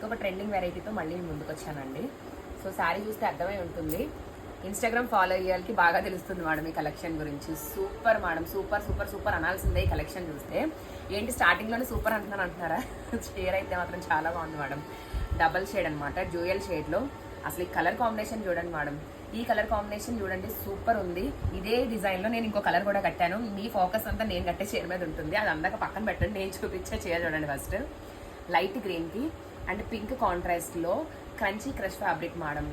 ఇంకొక ట్రెండింగ్ వెరైటీతో మళ్ళీ ముందుకు వచ్చానండి. సో శారీ చూస్తే అర్థమై ఉంటుంది. ఇన్స్టాగ్రామ్ ఫాలో అయ్యేకి బాగా తెలుస్తుంది మేడం ఈ కలెక్షన్ గురించి. Super madam, super super super అనాల్సిందే ఈ కలెక్షన్ చూస్తే. ఏంటి స్టార్టింగ్లోనే సూపర్ అంటున్నారా? చీర అయితే మాత్రం చాలా బాగుంది మేడం. డబల్ షేడ్ అనమాట, డ్యూయల్ షేడ్లో. అసలు ఈ కలర్ కాంబినేషన్ చూడండి మేడం, ఈ కలర్ కాంబినేషన్ చూడండి, సూపర్ ఉంది. ఇదే డిజైన్లో నేను ఇంకో కలర్ కూడా కట్టాను. మీ ఫోకస్ అంతా నేను కట్టే చీర మీద ఉంటుంది, అది అందాక పక్కన పెట్టండి, నేను చూపించే చీర చూడండి. ఫస్ట్ లైట్ గ్రీన్కి అండ్ పింక్ కాంట్రాస్ట్లో క్రంచీ క్రష్ ఫ్యాబ్రిక్ మేడం.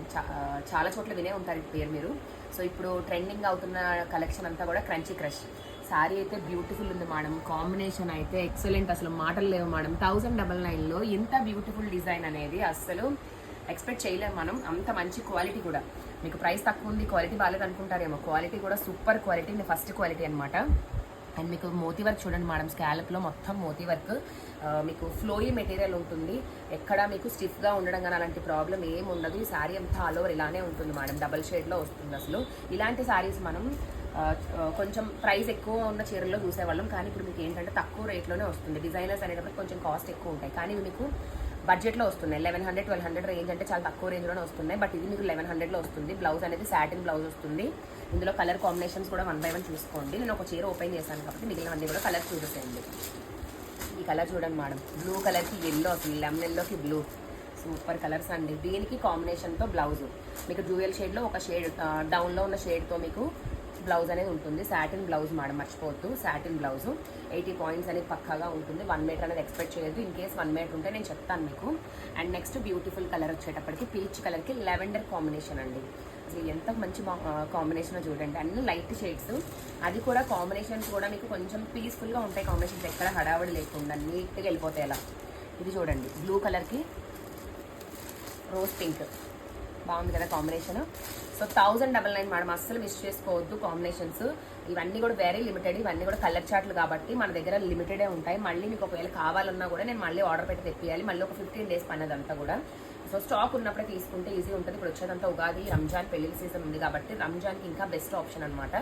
చాలా చోట్ల వినే ఉంటారు ఈ పేరు మీరు. సో ఇప్పుడు ట్రెండింగ్ అవుతున్న కలెక్షన్ అంతా కూడా క్రంచీ క్రష్. శారీ అయితే బ్యూటిఫుల్ ఉంది మేడం, కాంబినేషన్ అయితే ఎక్సలెంట్, అసలు మాటలు లేవు మేడం. 1099లో ఇంత బ్యూటిఫుల్ డిజైన్ అనేది అసలు ఎక్స్పెక్ట్ చేయలేము మనం, అంత మంచి క్వాలిటీ కూడా. మీకు ప్రైస్ తక్కువ ఉంది, క్వాలిటీ బాగాలేదు అనుకుంటారేమో, క్వాలిటీ కూడా సూపర్ క్వాలిటీ, ఫస్ట్ క్వాలిటీ అనమాట. అండ్ మీకు మోతీ వర్క్ చూడండి మేడం, స్కాలప్లో మొత్తం మోతీ వర్క్. మీకు ఫ్లోయీ మెటీరియల్ ఉంటుంది, ఎక్కడ మీకు స్టిఫ్గా ఉండడం కానీ అలాంటి ప్రాబ్లం ఏమి ఉండదు. ఈ శారీ అంతా ఆల్ ఓవర్ ఇలానే ఉంటుంది మేడం, డబల్ షేడ్లో వస్తుంది. అసలు ఇలాంటి శారీస్ మనం కొంచెం ప్రైస్ ఎక్కువ ఉన్న చీరల్లో చూసేవాళ్ళం, కానీ ఇప్పుడు మీకు ఏంటంటే తక్కువ రేట్లోనే వస్తుంది. డిజైనర్స్ అనేటప్పుడు కొంచెం కాస్ట్ ఎక్కువ ఉంటాయి, కానీ ఇవి మీకు బడ్జెట్లో వస్తున్నాయి. 1100 1200 రేంజ్ అంటే చాలా తక్కువ రేంజ్లోనే వస్తున్నాయి. బట్ ఇది మీకు 1100లో వస్తుంది. బ్లౌజ్ అనేది సాటిన్ బ్లౌజ్ వస్తుంది. ఇందులో కలర్ కాంబినేషన్స్ కూడా 1 by 1 చూసుకోండి. నేను ఒక చీర ఓపెన్ చేశాను కాబట్టి మిగిలినవన్నీ కూడా కలర్ చూసేయండి. ఈ కలర్ చూడండి మేడం, బ్లూ కలర్కి ఎల్లో, అసలు లెమన్ ఎల్లోకి బ్లూ, సూపర్ కలర్స్ అండి. దీనికి కాంబినేషన్తో బ్లౌజ్ మీకు డ్యూయల్ షేడ్లో ఒక షేడ్, డౌన్లో ఉన్న షేడ్తో మీకు బ్లౌజ్ అనేది ఉంటుంది. సాటిన్ బ్లౌజ్ మేడం, మర్చిపోవద్దు, సాటిన్ బ్లౌజ్. 80 పాయింట్స్ అనేది పక్కాగా ఉంటుంది. 1 మీటర్ అనేది ఎక్స్పెక్ట్ చేయొద్దు. ఇన్ కేస్ 1 మీటర్ ఉంటే నేను చెప్తాను మీకు. అండ్ నెక్స్ట్ బ్యూటిఫుల్ కలర్ వచ్చేటప్పటికి పీచ్ కలర్కి లెవెండర్ కాంబినేషన్ అండి. అసలు ఎంత మంచి కాంబినేషన్ చూడండి, అన్ని లైట్ షేడ్స్. అది కూడా కాంబినేషన్స్ కూడా మీకు కొంచెం పీస్ఫుల్గా ఉంటాయి కాంబినేషన్స్, ఎక్కడ హడావడి లేకుండా నీట్గా వెళ్ళిపోతాయి అలా. ఇది చూడండి, బ్లూ కలర్కి రోజ్ పింక్, బాగుంది కదా కాంబినేషన్. సో 1099 మేడం, అస్సలు మిస్ చేసుకోవద్దు కాంబినేషన్స్. ఇవన్నీ కూడా వెరీ లిమిటెడ్, ఇవన్నీ కూడా కలర్ చార్ట్లు కాబట్టి మన దగ్గర లిమిటెడే ఉంటాయి. మళ్ళీ మీకు ఒకవేళ కావాలన్నా కూడా నేను మళ్ళీ ఆర్డర్ పెట్టి తెప్పియాలి, మళ్ళీ ఒక 15 days పన్నదంతా కూడా. సో స్టాక్ ఉన్నప్పుడే తీసుకుంటే ఈజీ ఉంటుంది. ఇప్పుడు వచ్చేదంతా ఉగాది, రంజాన్ పెళ్లి సీజన్ ఉంది కాబట్టి రంజాన్కి ఇంకా బెస్ట్ ఆప్షన్ అనమాట.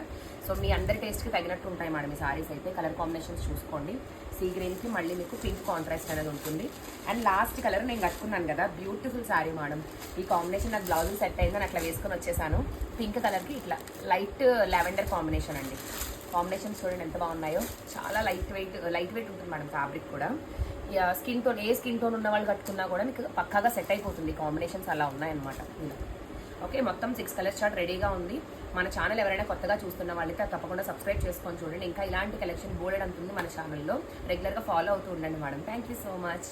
సో మీ అందరి టేస్ట్కి తగినట్టు ఉంటాయి మేడం ఈ సారీస్ అయితే. కలర్ కాంబినేషన్స్ చూసుకోండి. సీ గ్రీన్కి మళ్ళీ మీకు పింక్ కాంట్రాస్ట్ అనేది ఉంటుంది. అండ్ లాస్ట్ కలర్ నేను కట్టుకున్నాను కదా, బ్యూటిఫుల్ సారీ మేడం. ఈ కాంబినేషన్ నాకు బ్లౌజ్ సెట్ అయిందని అట్లా వేసుకొని వచ్చేసాను. పింక్ కలర్కి ఇట్లా లైట్ లావెండర్ కాంబినేషన్ అండి. కాంబినేషన్స్ చూడండి ఎంత బాగున్నాయో, చాలా లైట్ వెయిట్ ఉంటుంది మేడం ఫ్యాబ్రిక్ కూడా. స్కిన్ టోన్, ఏ స్కిన్ టోన్ ఉన్న వాళ్ళు కట్టుకున్నా కూడా మీకు పక్కాగా సెట్ అయిపోతుంది. కాంబినేషన్స్ అలా ఉన్నాయన్నమాట ఇలా. ఓకే, మొత్తం 6 కలర్ చార్ట్ రెడీగా ఉంది. మన ఛానల్ ఎవరైనా కొత్తగా చూస్తున్న వాళ్ళైతే తప్పకుండా సబ్స్క్రైబ్ చేసుకొని చూడండి. ఇంకా ఇలాంటి కలెక్షన్ బోల్డ్ అంతుంది మన ఛానల్లో. రెగ్యులర్గా ఫాలో అవుతూ ఉండండి madam. Thank you so much.